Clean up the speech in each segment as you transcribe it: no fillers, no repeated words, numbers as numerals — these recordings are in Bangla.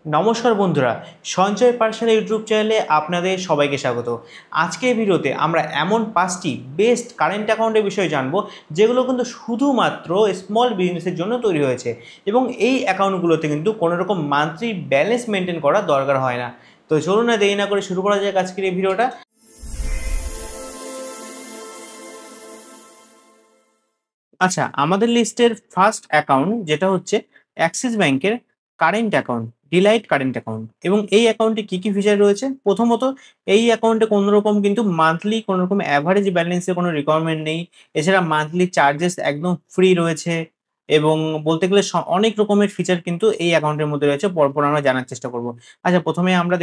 নমস্কার বন্ধুরা, সঞ্চয় পাঠশালা ইউটিউব চ্যানেলে আপনাদের সবাইকে স্বাগত। আজকের ভিডিওতে আমরা এমন 5টি বেস্ট কারেন্ট অ্যাকাউন্টের বিষয়ে জানবো যেগুলো কিন্তু শুধুমাত্র স্মল বিজনেসের জন্য তৈরি হয়েছে এবং এই অ্যাকাউন্টগুলোতে কিন্তু কোনো রকম মান্থলি ব্যালেন্স মেনটেন করা দরকার হয় না। তো চলুন না দেরি না করে শুরু করা যাক আজকের এই ভিডিওটা। আচ্ছা, আমাদের লিস্টের ফার্স্ট অ্যাকাউন্ট যেটা হচ্ছে অ্যাক্সিস ব্যাংকের current account, delight current account. এবং এই অ্যাকাউন্টে কি কি ফিচার রয়েছে? প্রথমত, এই অ্যাকাউন্টে কোনো রকম কিন্তু মান্থলি কোনো রকম অ্যাভারেজ ব্যালেন্সের কোনো রিকোয়ারমেন্ট নেই। এছাড়া মান্থলি চার্জেস একদম ফ্রি রয়েছে এবং বলতে গেলে অনেক রকমের ফিচার কিন্তু এই অ্যাকাউন্টের মধ্যে রয়েছে। পরপর আমরা জানার চেষ্টা করব। আচ্ছা, প্রথমে আমরা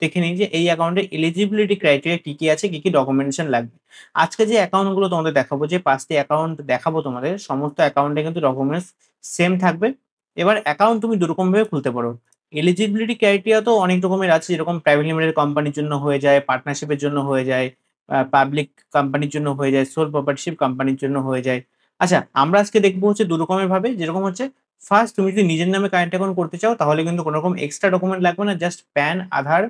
দেখে নিই যে এই অ্যাকাউন্টের এলিজিবিলিটি ক্রাইটেরিয়া কি কি আছে, কি কি ডকুমেন্টেশন লাগবে। আজকে যে অ্যাকাউন্টগুলো তোমাদের দেখাবো, যে 5টি অ্যাকাউন্ট দেখাবো তোমাদের, সমস্ত অ্যাকাউন্টে কিন্তু ডকুমেন্টস সেম থাকবে। এবার অ্যাকাউন্ট তুমি দুরকম ভাবে খুলতে পারো। এলিজিবিলিটি ক্রাইটেরিয়া তো অনেক রকমের আছে, যেরকম প্রাইভেট লিমিটেড কোম্পানির জন্য হয়ে যায়, পার্টনারশিপের জন্য হয়ে যায়, পাবলিক কোম্পানির জন্য হয়ে যায়, সোল প্রপার্টিশিপ কোম্পানির জন্য হয়ে যায়। আচ্ছা, আমরা আজকে দেখবো হচ্ছে দু রকমের ভাবে। যেরকম হচ্ছে, ফার্স্ট, তুমি যদি নিজের নামে কারেন্ট অ্যাকাউন্ট করতে চাও তাহলে কিন্তু কোনো রকম এক্সট্রা ডকুমেন্ট লাগবে না, জাস্ট প্যান, আধার,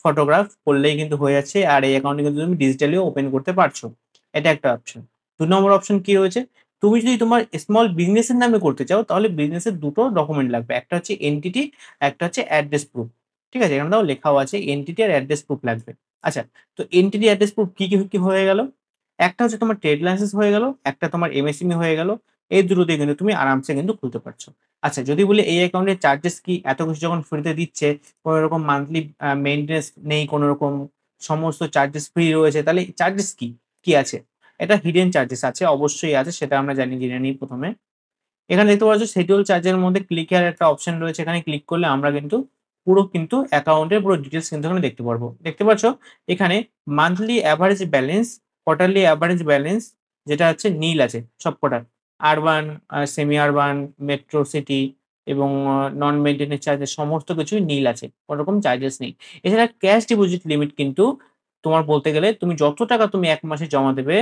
ফটোগ্রাফ করলেই কিন্তু হয়ে যাচ্ছে। আর এই অ্যাকাউন্টে কিন্তু তুমি ডিজিটালিও ওপেন করতে পারছো। এটা একটা অপশন। ২ নম্বর অপশন কি রয়েছে? তুমি যদি তোমার স্মল বিজনেসের নামে করতে চাও তাহলে বিজনেসের দুটো ডকুমেন্ট লাগবে। একটা হচ্ছে এনটিটি, একটা হচ্ছে অ্যাড্রেস প্রুফ। ঠিক আছে? এখানে দেখো লেখাও আছে এনটিটি আর অ্যাড্রেস প্রুফ লাগবে। আচ্ছা, তো এনটিটি অ্যাড্রেস প্রুফ কি হয়ে গেল? একটা হচ্ছে তোমার ট্রেড লাইসেন্স হয়ে গেল, একটা তোমার এমএসএমই হয়ে গেল। এই দুটো দিয়ে কিন্তু তুমি আরামসে কিন্তু খুলতে পারছো। আচ্ছা, যদি বলি এই অ্যাকাউন্টের চার্জেস কি? এত কিছু যখন ফ্রিতে দিচ্ছে, কোনো রকম মান্থলি মেইনটেন্যান্স নেই, কোনো রকম সমস্ত চার্জেস ফ্রি রয়েছে, তাহলে চার্জেস কি, কি আছে? এটা হিডেন চার্জেস আছে, অবশ্যই আছে, সেটা আমরা জেনে নিই প্রথমে। এখানে দেখতে পাচ্ছ শিডিউল চার্জের মধ্যে ক্লিক হেয়ার একটা অপশন রয়েছে। এখানে ক্লিক করলে আমরা কিন্তু পুরো কিন্তু অ্যাকাউন্টের পুরো ডিটেলস কিন্তু এখানে দেখতে পারবো। দেখতে পাচ্ছ এখানে monthly average balance, quarterly average balance, যেটা হচ্ছে নীল আছে সবকটার। Urban, semi urban, metro city এবং নন মেইনটেনেন্স চার্জেস সমস্ত কিছুই নীল আছে, কোনো রকম চার্জেস নেই। এছাড়া ক্যাশ ডিপোজিট লিমিট কিন্তু তোমার বলতে গেলে তুমি যত টাকা তুমি ১ মাসে জমা দেবে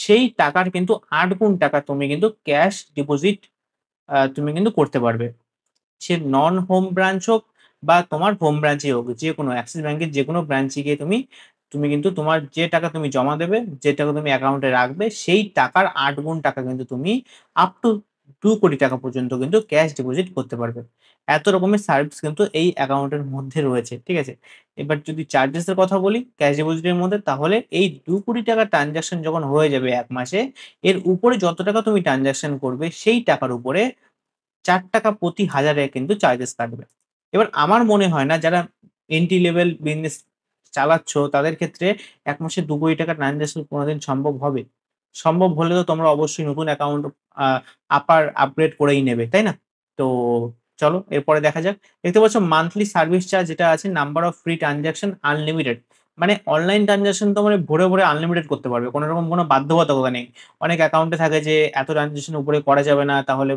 সেই টাকার কিন্তু ৮ গুণ টাকা তুমি কিন্তু ক্যাশ ডিপোজিট তুমি কিন্তু করতে পারবে। সে নন হোম ব্রাঞ্চ হোক বা তোমার হোম ব্রাঞ্চই হোক, যেকোনো অ্যাক্সিস ব্যাংকের যেকোনো ব্রাঞ্চে গিয়ে তুমি তুমি কিন্তু তোমার যে টাকা তুমি জমা দেবে, যে টাকা তুমি অ্যাকাউন্টে রাখবে, সেই টাকার ৮ গুণ টাকা কিন্তু তুমি আপ টু ২ কোটি টাকা পর্যন্ত কিন্তু ক্যাশ ডিপোজিট করতে পারবে। এত রকমের সার্ভিস কিন্তু এই অ্যাকাউন্টের মধ্যে রয়েছে। ঠিক আছে? এবার যদি চার্জেস এর কথা বলি ক্যাশ ডিপোজিটের মধ্যে, তাহলে এই ২ কোটি টাকা ট্রান্সেকশন যখন হয়ে যাবে ১ মাসে, এর উপরে যত টাকা তুমি ট্রান্সেকশন করবে সেই টাকার উপরে ৳৪ প্রতি হাজারে কিন্তু চার্জেস কাটবে। এবার আমার মনে হয় না যারা এন্ট্রি লেভেল বিজনেস চালাচ্ছ তাদের ক্ষেত্রে ১ মাসে ৳২,০০,০০,০০০ ট্রান্সেকশন কোনদিন সম্ভব হবে? সম্ভব হলে তো তোমরা অবশ্যই নতুন অ্যাকাউন্ট আ আপগ্রেড করেই নেবে, তাই না? তো চলো এরপরে দেখা যাক। দেখতে পাচ্ছ মান্থলি সার্ভিস চার্জ যেটা আছে, number of free transaction unlimited. মানে অনলাইন ট্রান্সেকশন তোমরা ভরে আনলিমিটেড করতে পারবে। কোন রকম কোন বাধ্যবাধকতা নেই। অনেক অ্যাকাউন্টে থাকে যে এত ট্রান্সেকশন উপরে করা যাবে না, তাহলে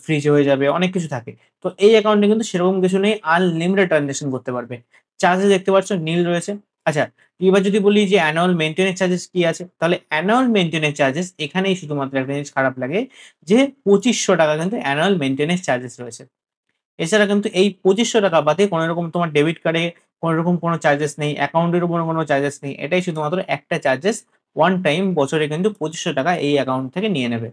ফ্রিজ হয়ে যাবে, অনেক কিছু থাকে। তো এই অ্যাকাউন্টে কিন্তু সেরকম কিছু নেই, আনলিমিটেড ট্রান্সেকশন করতে পারবে। চার্জেস দেখতে পাচ্ছ নীল রয়েছে। আচ্ছা, এবার যদি বলি যে অ্যানুয়াল মেইনটেন্যান্স চার্জেস কি আছে? তাহলে অ্যানুয়াল মেইনটেন্যান্স চার্জেস এখানেই শুধুমাত্র একটা জিনিস খারাপ লাগে, যে ৳২৫০০ কিন্তু অ্যানুয়াল মেইনটেন্যান্স চার্জেস রয়েছে। এছাড়া কিন্তু এই ৳২৫০০ বাদে কোন রকম তোমার ডেবিট কার্ডে কোন রকম কোন চার্জেস নেই, অ্যাকাউন্টের উপর কোন চার্জেস নেই। এটাই শুধুমাত্র একটা চার্জেস, ওয়ান টাইম বছরে কিন্তু ৳২৫০০ এই অ্যাকাউন্ট থেকে নিয়ে নেবে।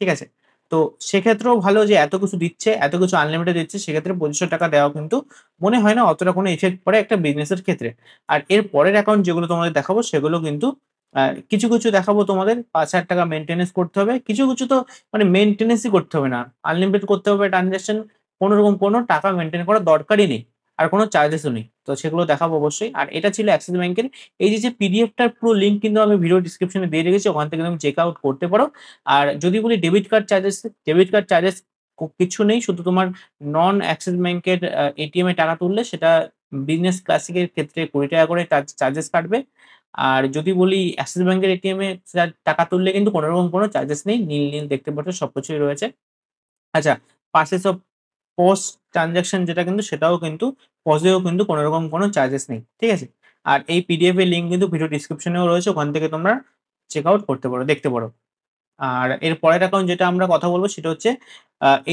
ঠিক আছে? তো সেক্ষেত্রেও ভালো যে এত কিছু দিচ্ছে, এত কিছু আনলিমিটেড দিচ্ছে, সেক্ষেত্রে ৳২৫০০ দেওয়া কিন্তু মনে হয় না অতটা কোনো ইফেক্ট পড়ে একটা বিজনেসের ক্ষেত্রে। আর এর পরের অ্যাকাউন্ট যেগুলো তোমাদের দেখাবো সেগুলো কিন্তু আ কিছু দেখাবো তোমাদের ৳৫,০০০ মেইনটেন্যান্স করতে হবে। কিছু তো মানে মেইনটেন্যান্সই করতে হবে না। আনলিমিটেড করতে হবে ট্রান্সেকশন, কোনরকম কোনো টাকা মেইনটেইন করার দরকারই নেই। আর কোনো চার্জেসও নেই। তো সেগুলো দেখাবো অবশ্যই। আর এটা ছিল অ্যাক্সিস ব্যাংকের। এই যে পিডিএফটার পুরো লিংক কিন্তু আমি ভিডিও ডেসক্রিপশনে দিয়ে রেখেছি। ওখান থেকে তুমি চেক আউট করতে পারো। আর যদি বলি ডেবিট কার্ড চার্জেস কিচ্ছু নেই। শুধু তোমার নন অ্যাক্সিস ব্যাংকের এটিএম এ টাকা তুললে সেটা বিজনেস ক্লাসিক এর ক্ষেত্রে ৳২০ করে চার্জেস কাটবে। আর যদি বলি অ্যাক্সিস ব্যাংকের এটিএম এ টাকা তুললে কিন্তু কোন রকম কোনো চার্জেস নেই। নীল দেখতে পাচ্ছ, সবকিছুই রয়েছে। আচ্ছা, পারচেজ অফ পোস্ট ট্রান্সেকশন যেটা কিন্তু সেটাও কিন্তু পজেও কিন্তু কোন রকম কোনো চার্জেস নেই। ঠিক আছে? আর এই পিডিএফ এর লিংক কিন্তু ভিডিও ডেসক্রিপশনেও রয়েছে। ওখান থেকে তোমরা চেক আউট করতে পারো, দেখতে পারো। আর এর পরের অ্যাকাউন্ট যেটা আমরা কথা বলবো সেটা হচ্ছে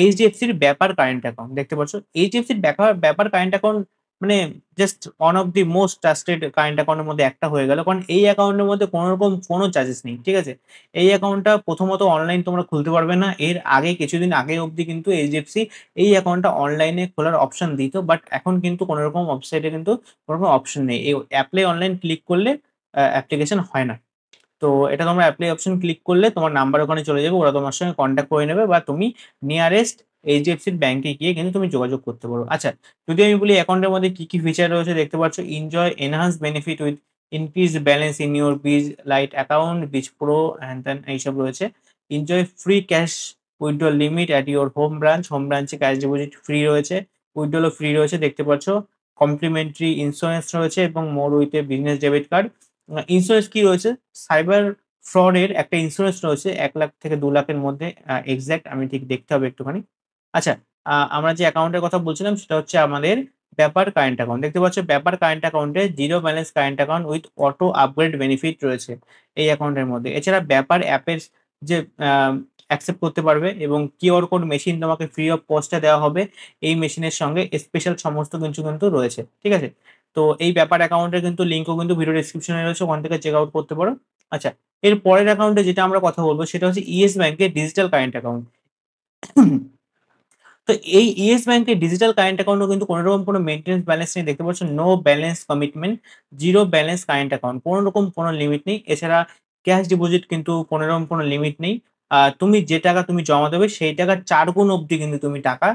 এইচডিএফসির ব্যাপার কারেন্ট অ্যাকাউন্ট। দেখতে পাচ্ছ এইচডিএফসির ব্যাপার কারেন্ট অ্যাকাউন্ট মানে just one of the most trusted current অ্যাকাউন্টের মধ্যে একটা হয়ে গেল, কারণ এই অ্যাকাউন্টের মধ্যে কোনো রকম কোনো চার্জেস নেই। ঠিক আছে, এই অ্যাকাউন্টটা প্রথমত অনলাইন তোমরা খুলতে পারবে না। এর আগে কিছুদিন আগে অবধি কিন্তু এইচডিএফসি এই অ্যাকাউন্টটা অনলাইনে খোলার অপশন দিত, বাট এখন কিন্তু কোনো রকম ওয়েবসাইটে কিন্তু কোনো রকম অপশন নেই। এই অ্যাপ্লাই অনলাইন ক্লিক করলে অ্যাপ্লিকেশন হয় না। তো এটা তোমরা অ্যাপ্লাই অপশন ক্লিক করলে তোমার নাম্বার ওখানে চলে যাবে, ওরা তোমার সঙ্গে কন্ট্যাক্ট করে নেবে, বা তুমি নিয়ারেস্ট এইচডিএফসির ব্যাংকে গিয়ে কিন্তু তুমি যোগাযোগ করতে পারো। আচ্ছা, যদি আমি বলি অ্যাকাউন্টের মধ্যে কি কি ফিচার রয়েছে, দেখতে পাচ্ছ enjoy enhance benefit with increase balance in your বিজ লাইট অ্যাকাউন্ট, বিজ প্রো অ্যান্ড দেন এইসব রয়েছে। Enjoy free cash withdrawal limit at your home ব্রাঞ্চে ক্যাশ ডিপোজিট ফ্রি রয়েছে, উইথড্রলও ফ্রি রয়েছে। দেখতে পাচ্ছ কমপ্লিমেন্টারি ইন্স্যুরেন্স রয়েছে এবং মোর with a business debit card. Insurance কি রয়েছে, সাইবার ফ্রডের একটা ইন্স্যুরেন্স রয়েছে 1 লাখ থেকে 2 লাখের মধ্যে, এক্সাক্ট আমি ঠিক দেখতে হবে একটুখানি। আচ্ছা, আমরা যে অ্যাকাউন্টের কথা বলছিলাম সেটা হচ্ছে আমাদের ব্যাপার কারেন্ট অ্যাকাউন্ট। দেখতে পাচ্ছ ব্যাপার কারেন্ট অ্যাকাউন্টে zero balance current account with auto upgrade benefit রয়েছে এই অ্যাকাউন্টের মধ্যে। এছাড়া ব্যাপার অ্যাপের যে অ্যাকসেপ্ট করতে পারবে এবং কিউআর কোড মেশিন তোমাকে ফ্রি অফ কস্টে দেওয়া হবে এই মেশিনের সঙ্গে, স্পেশাল সমস্ত কিছু কিন্তু রয়েছে। ঠিক আছে, তো এই ব্যাপার অ্যাকাউন্টের কিন্তু লিঙ্কও কিন্তু ভিডিও ডিসক্রিপশনে রয়েছে, ওখান থেকে চেক আউট করতে পারো। আচ্ছা, এর পরের অ্যাকাউন্টে যেটা আমরা কথা বলবো সেটা হচ্ছে ইয়েস ব্যাংকের ডিজিটাল কারেন্ট অ্যাকাউন্ট। তো এই ইয়েস ব্যাংকের ডিজিটাল কারেন্ট অ্যাকাউন্টও কিন্তু কোনো রকম কোনো মেনটেন্স ব্যালেন্স নেই। দেখতে পাচ্ছ no balance commitment, zero balance current account, কোনো রকম কোনো লিমিট নেই। এছাড়া ক্যাশ ডিপোজিট কিন্তু কোনো রকম কোনো লিমিট নেই। তুমি যে টাকা তুমি জমা দেবে সেই টাকার 4 গুণ অবধি কিন্তু তুমি টাকা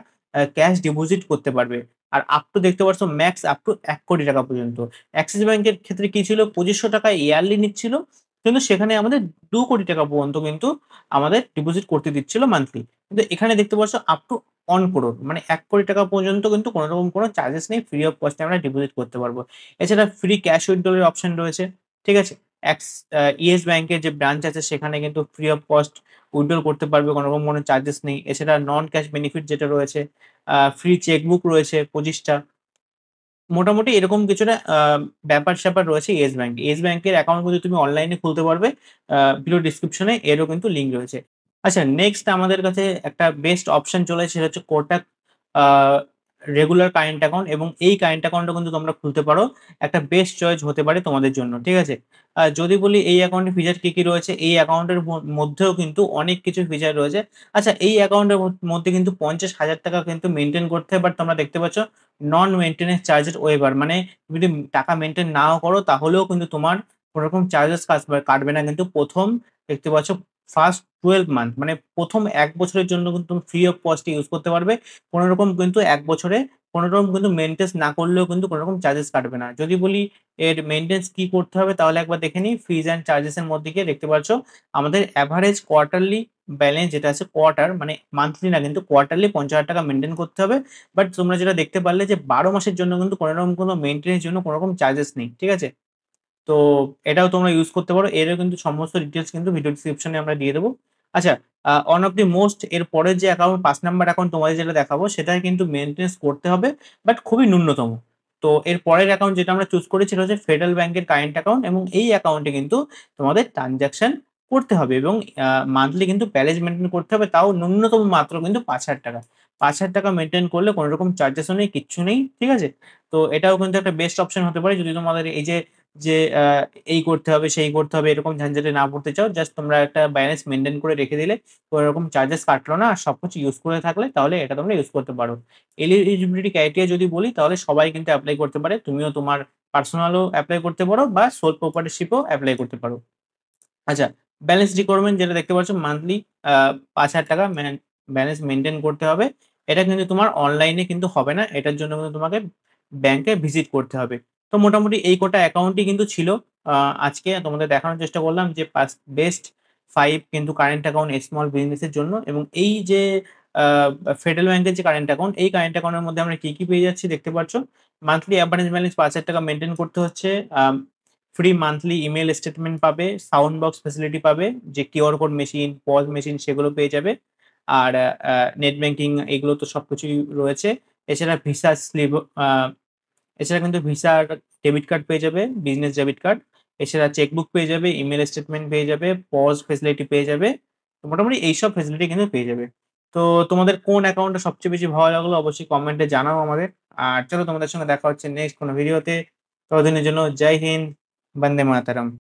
ক্যাশ ডিপোজিট করতে পারবে। আর আপ টু দেখতে পাচ্ছ ম্যাক্স আপ টু 1 কোটি টাকা পর্যন্ত। অ্যাক্সিস ব্যাংকের ক্ষেত্রে কি ছিল, 2500 টাকা ইয়ারলি নিচ্ছিল, কিন্তু সেখানে আমাদের 2 কোটি টাকা পর্যন্ত কিন্তু আমাদের ডিপোজিট করতে দিচ্ছিল মান্থলি। কিন্তু এখানে দেখতে পাচ্ছ আপ টু 1 crore, মানে 1 কোটি টাকা পর্যন্ত কিন্তু কোনো রকম কোনো চার্জেস নেই, ফ্রি অফ কস্টে আমরা ডিপোজিট করতে পারবো। এছাড়া ফ্রি ক্যাশ উইথড্রলের অপশন রয়েছে। ঠিক আছে, ইয়েস ব্যাংকের যে ব্রাঞ্চ আছে সেখানে কিন্তু ফ্রি অফ কস্ট উইথড্রল করতে পারবে, কোনো রকম কোনো চার্জেস নেই। এছাড়া নন ক্যাশ বেনিফিট যেটা রয়েছে, ফ্রি চেকবুক রয়েছে 25টা। মোটামুটি এরকম কিছুটা ব্যাপার-স্যাপার রয়েছে ইয়েস ব্যাংকে। ইয়েস ব্যাংকের অ্যাকাউন্ট কিন্তু তুমি অনলাইনে খুলতে পারবে। ভিডিও ডেসক্রিপশনে এরও কিন্তু লিঙ্ক রয়েছে। আচ্ছা, নেক্সট আমাদের কাছে একটা বেস্ট অপশন চলে এসেছে, সেটা হচ্ছে কোটাক আ রেগুলার কারেন্ট অ্যাকাউন্ট, এবং এই কারেন্ট অ্যাকাউন্টটা কিন্তু তোমরা খুলতে পারো। একটা বেস্ট চয়েস হতে পারে তোমাদের জন্য। ঠিক আছে? যদি বলি এই অ্যাকাউন্টের ফিচার কি, কি রয়েছে? এই অ্যাকাউন্টের মধ্যেও কিন্তু অনেক কিছু ফিচার রয়েছে। আচ্ছা, এই অ্যাকাউন্টের মধ্যে কিন্তু ৳৫০,০০০ কিন্তু মেইনটেইন করতে হয়। বাট তোমরা দেখতে পাচ্ছ নন মেইনটেন্যান্স চার্জেস ওয়েভার, মানে তুমি যদি টাকা মেইনটেইন নাও করো তাহলেও কিন্তু তোমার কোনরকম চার্জেস কাটবে না কিন্তু ১ম দেখতে পাচ্ছ ফার্স্ট 12 মান্থ, মানে ১ম ১ বছরের জন্য কিন্তু তুমি free of cost A use করতে পারবে। কোনরকম কিন্তু ১ বছরে কোনরকম কিন্তু মেইনটেন্যান্স না করলেও কিন্তু কোনরকম চার্জেস কাটবে না। যদি বলি এর মেইনটেন্যান্স কি করতে হবে তাহলে একবার দেখে নিই। ফিজ অ্যান্ড চার্জেস এর মধ্যে গিয়ে দেখতে পাচ্ছ আমাদের এভারেজ কোয়ার্টারলি ব্যালেন্স যেটা আছে, কোয়ার্টার মানে মান্থলি না, কিন্তু কোয়ার্টারলি ৳৫০,০০০ মেইনটেইন করতে হবে। বাট তোমরা যেটা দেখতে পারলে যে ১২ মাসের জন্য কিন্তু কোনরকম কোনো মেইনটেন্যান্স এর জন্য কোনরকম চার্জেস নেই। ঠিক আছে? তো এটাও তোমরা ইউজ করতে পারো। এরও কিন্তু সমস্ত ডিটেইলস কিন্তু ভিডিও ডেসক্রিপশনে আমরা দিয়ে দেবো। আচ্ছা, ওয়ান অফ দি মোস্ট এর পরের যে অ্যাকাউন্ট ৫ নাম্বার অ্যাকাউন্ট তোমাদের যেটা দেখাবো সেটায় কিন্তু মেইনটেন্যান্স করতে হবে, বাট খুবই ন্যূনতম। তো এর পরের অ্যাকাউন্ট যেটা আমরা চুজ করেছি সেটা হচ্ছে ফেডারেল ব্যাংকের কারেন্ট অ্যাকাউন্ট, এবং এই অ্যাকাউন্টে কিন্তু তোমাদের ট্রান্সেকশন করতে হবে এবং মান্থলি কিন্তু ব্যালেন্স মেইনটেইন করতে হবে, তাও ন্যূনতম মাত্র কিন্তু ৳৫,০০০। ৳৫,০০০ মেইনটেইন করলে কোনো রকম চার্জেসও নেই, কিচ্ছু নেই। ঠিক আছে? তো এটাও কিন্তু একটা বেস্ট অপশন হতে পারে যদি তোমাদের এই যে এই করতে হবে, সেই করতে হবে এরকম ঝঞ্ঝাটে না পড়তে চাও। জাস্ট তোমরা একটা ব্যালেন্স মেইনটেইন করে রেখে দিলে কোনো রকম চার্জেস কাটলো না। আর সবকিছু ইউজ করে থাকলে তাহলে এটা তোমরা ইউজ করতে পারো। এলিজিবিলিটি ক্রাইটেরিয়া যদি বলি তাহলে সবাই কিন্তু এপ্লাই করতে পারে। তুমিও তোমার পার্সোনালও এপ্লাই করতে পারো বা সোল প্রপ্রাইটরশিপও এপ্লাই করতে পারো। আচ্ছা, ব্যালেন্স রিকোয়ারমেন্ট যেটা দেখতে পাচ্ছ মান্থলি আ ৳৫,০০০ ব্যালেন্স মেইনটেইন করতে হবে। এটা কিন্তু তোমার অনলাইনে কিন্তু হবে না। এটার জন্য কিন্তু তোমাকে ব্যাংকে ভিজিট করতে হবে। তো মোটামুটি এই কটা অ্যাকাউন্টই কিন্তু ছিল। আ আজকে তোমাদের দেখানোর চেষ্টা করলাম যে বেস্ট ৫ কিন্তু কারেন্ট অ্যাকাউন্ট স্মল বিজনেস এর জন্য, এবং এই যে আ ফেডারেল ব্যাংকের যে কারেন্ট অ্যাকাউন্ট, এই কারেন্ট অ্যাকাউন্টের মধ্যে আমরা কি, কি পেয়ে যাচ্ছি দেখতে পাচ্ছ। মান্থলি এভারেজ ব্যালেন্স ৳৫,০০০ মেইনটেইন করতে হচ্ছে। আম ফ্রি মান্থলি ইমেইল স্টেটমেন্ট পাবে, সাউন্ড বক্স ফ্যাসিলিটি পাবে, যে QR code machine, pause machine সেগুলো পেয়ে যাবে। আর নেট ব্যাংকিং এগুলো তো সবকিছুই রয়েছে। এছাড়া ভিসা স্লিপ আ এছাড়া কিন্তু ভিসার ডেবিট কার্ড পেয়ে যাবে, বিজনেস ডেবিট কার্ড। এছাড়া চেকবুক পেয়ে যাবে, ইমেইল স্টেটমেন্ট পেয়ে যাবে, পজ ফ্যাসিলিটি পেয়ে যাবে। তো মোটামুটি এইসব ফেসিলিটি কিন্তু পেয়ে যাবে। তো তোমাদের কোন অ্যাকাউন্টটা সবচেয়ে বেশি ভালো লাগলো অবশ্যই কমেন্টে জানাও আমাদের। আর চলো তোমাদের সঙ্গে দেখা হচ্ছে নেক্সট কোনো ভিডিওতে। ততদিনের জন্য জয় হিন্দ, বন্দে মাতরম।